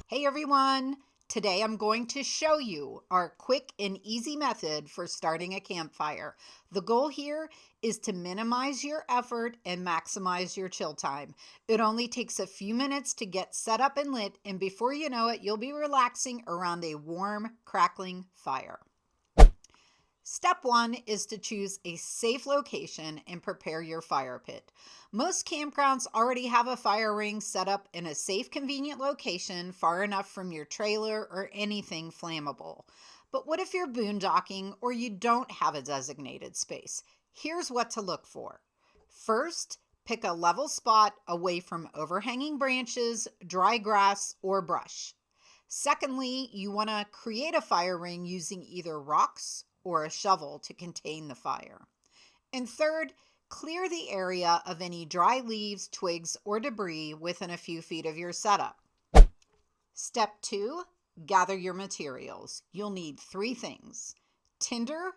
Hey everyone! Today I'm going to show you our quick and easy method for starting a campfire. The goal here is to minimize your effort and maximize your chill time. It only takes a few minutes to get set up and lit, and before you know it, you'll be relaxing around a warm, crackling fire. Step one is to choose a safe location and prepare your fire pit. Most campgrounds already have a fire ring set up in a safe, convenient location far enough from your trailer or anything flammable. But what if you're boondocking or you don't have a designated space? Here's what to look for. First, pick a level spot away from overhanging branches, dry grass, or brush. Secondly, you want to create a fire ring using either rocks or a shovel to contain the fire. And third, clear the area of any dry leaves, twigs, or debris within a few feet of your setup. Step 2, gather your materials. You'll need 3 things: tinder,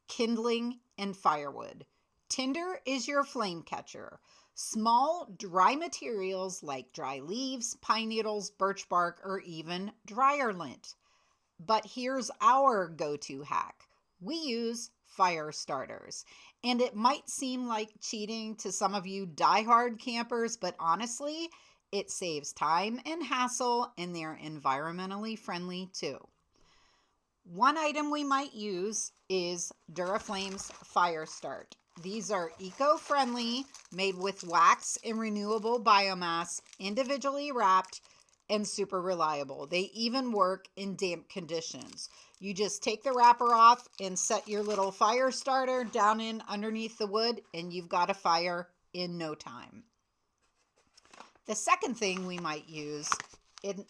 kindling, and firewood. Tinder is your flame catcher. Small, dry materials like dry leaves, pine needles, birch bark, or even dryer lint. But here's our go-to hack. We use fire starters. And it might seem like cheating to some of you diehard campers, but honestly, it saves time and hassle, and they're environmentally friendly too. One item we might use is Duraflame's Firestart. These are eco-friendly, made with wax and renewable biomass, individually wrapped, and super reliable. They even work in damp conditions. You just take the wrapper off and set your little fire starter down in underneath the wood, and you've got a fire in no time. The second thing we might use,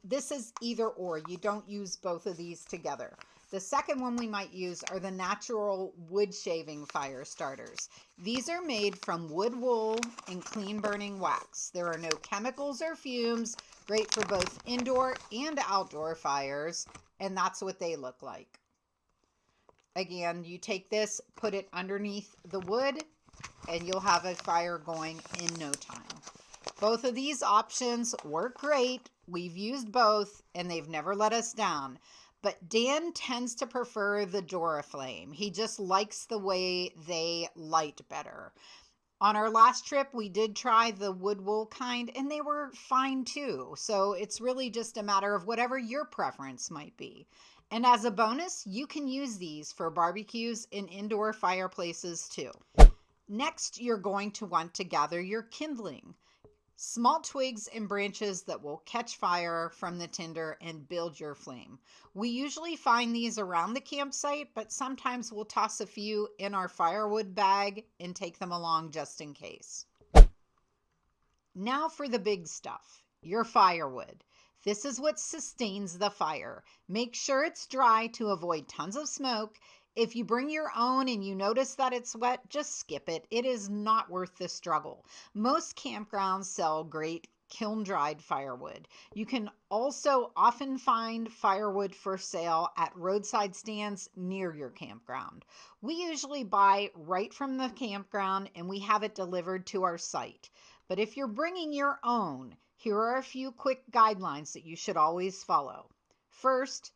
this is either or, you don't use both of these together. The second one we might use are the natural wood shaving fire starters. These are made from wood wool and clean burning wax. There are no chemicals or fumes, great for both indoor and outdoor fires, and that's what they look like. Again, you take this, put it underneath the wood, and you'll have a fire going in no time. Both of these options work great. We've used both, and they've never let us down. But Dan tends to prefer the Duraflame. He just likes the way they light better. On our last trip, we did try the wood wool kind, and they were fine too. So it's really just a matter of whatever your preference might be. And as a bonus, you can use these for barbecues and indoor fireplaces too. Next, you're going to want to gather your kindling. Small twigs and branches that will catch fire from the tinder and build your flame. We usually find these around the campsite, but sometimes we'll toss a few in our firewood bag and take them along just in case. Now for the big stuff, your firewood. This is what sustains the fire. Make sure it's dry to avoid tons of smoke. If you bring your own and you notice that it's wet, just skip it. It is not worth the struggle. Most campgrounds sell great kiln-dried firewood. You can also often find firewood for sale at roadside stands near your campground. We usually buy right from the campground and we have it delivered to our site. But if you're bringing your own, here are a few quick guidelines that you should always follow. First,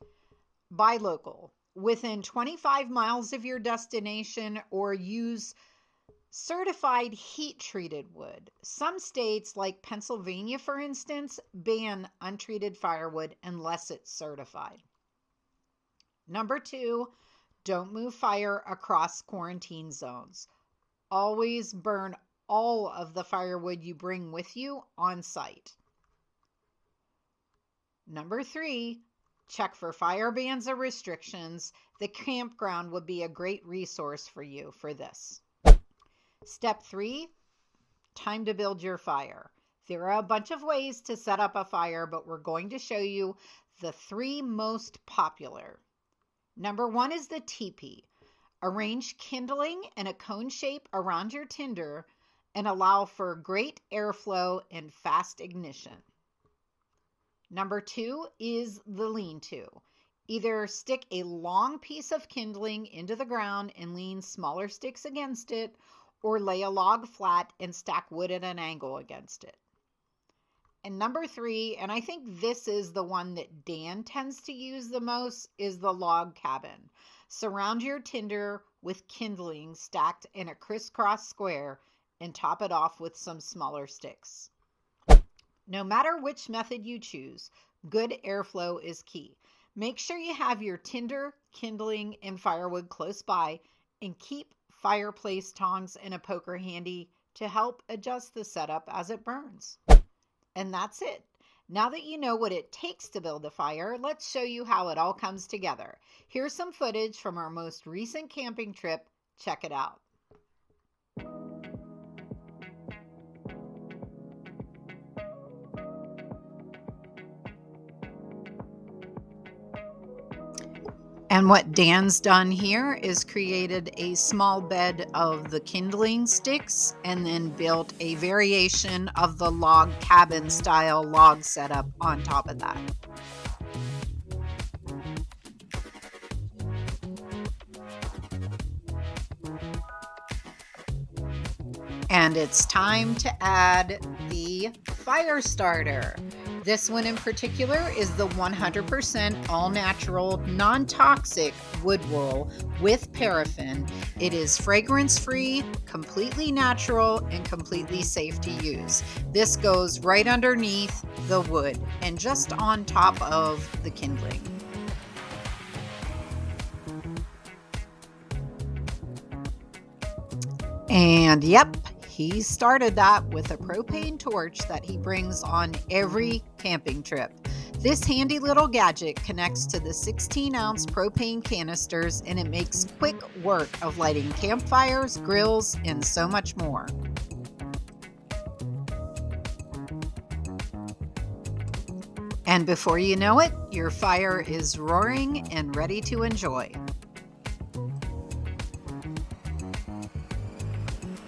buy local. Within 25 miles of your destination, or use certified heat-treated wood. Some states, like Pennsylvania for instance, ban untreated firewood unless it's certified. Number 2, don't move fire across quarantine zones. Always burn all of the firewood you bring with you on site. Number 3, check for fire bans or restrictions. The campground would be a great resource for you for this. Step 3, time to build your fire. There are a bunch of ways to set up a fire, but we're going to show you the 3 most popular. Number 1 is the teepee. Arrange kindling in a cone shape around your tinder and allow for great airflow and fast ignition. Number 2 is the lean-to. Either stick a long piece of kindling into the ground and lean smaller sticks against it, or lay a log flat and stack wood at an angle against it. And number 3, and I think this is the one that Dan tends to use the most, is the log cabin. Surround your tinder with kindling stacked in a crisscross square and top it off with some smaller sticks. No matter which method you choose, good airflow is key. Make sure you have your tinder, kindling, and firewood close by, and keep fireplace tongs and a poker handy to help adjust the setup as it burns. And that's it. Now that you know what it takes to build a fire, let's show you how it all comes together. Here's some footage from our most recent camping trip. Check it out. And what Dan's done here is created a small bed of the kindling sticks and then built a variation of the log cabin style log setup on top of that. And it's time to add the fire starter. This one in particular is the 100% all-natural, non-toxic wood wool with paraffin. It is fragrance-free, completely natural, and completely safe to use. This goes right underneath the wood and just on top of the kindling. And yep, he started that with a propane torch that he brings on every camping trip. This handy little gadget connects to the 16-ounce propane canisters, and it makes quick work of lighting campfires, grills, and so much more. And before you know it, your fire is roaring and ready to enjoy.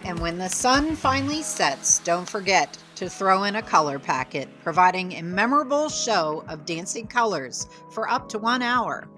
And when the sun finally sets, don't forget to throw in a color packet, providing a memorable show of dancing colors for up to 1 hour.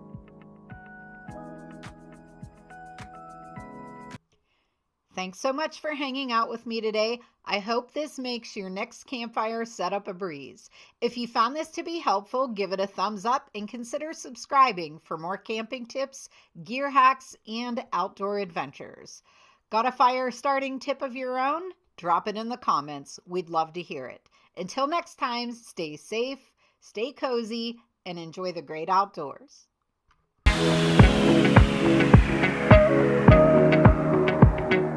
Thanks so much for hanging out with me today. I hope this makes your next campfire setup a breeze. If you found this to be helpful, give it a thumbs up and consider subscribing for more camping tips, gear hacks, and outdoor adventures. Got a fire starting tip of your own? Drop it in the comments. We'd love to hear it. Until next time, stay safe, stay cozy, and enjoy the great outdoors.